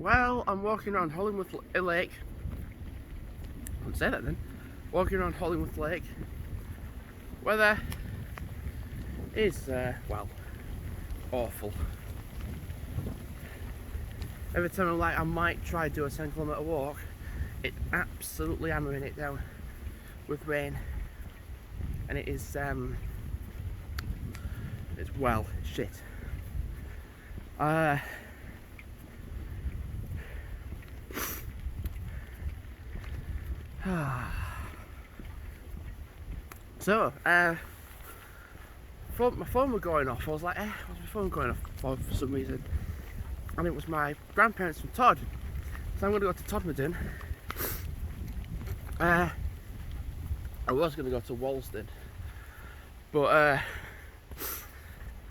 Well, I'm walking around Hollingworth Lake. I wouldn't say that then. Walking around Hollingworth Lake. Weather is, well, awful. Every time I'm like, I might try to do a 10 km walk, it's absolutely hammering it down with rain. And it is, it's, well, shit. So, my phone was going off. I was like, what's my phone going off for some reason? And it was my grandparents from Todd. So I'm going to go to Todmorden. I was going to go to Walsden, but I'm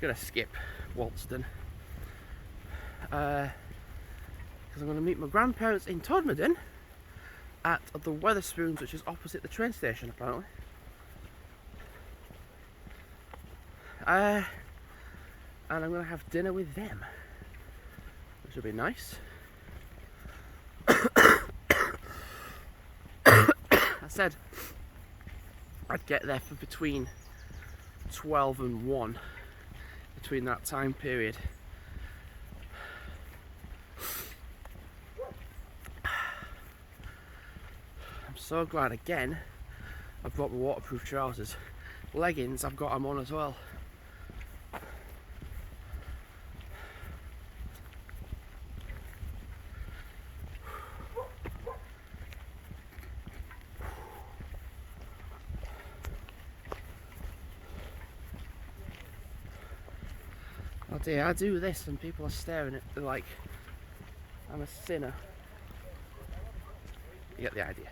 going to skip Walsden. Because I'm going to meet my grandparents in Todmorden at the Wetherspoons, which is opposite the train station apparently. And I'm going to have dinner with them, which will be nice. I said I'd get there for between 12 and 1, between that time period. I'm so glad again I've brought my waterproof trousers. Leggings, I've got them on as well. Oh dear, I do this and people are staring at me like I'm a sinner. You get the idea.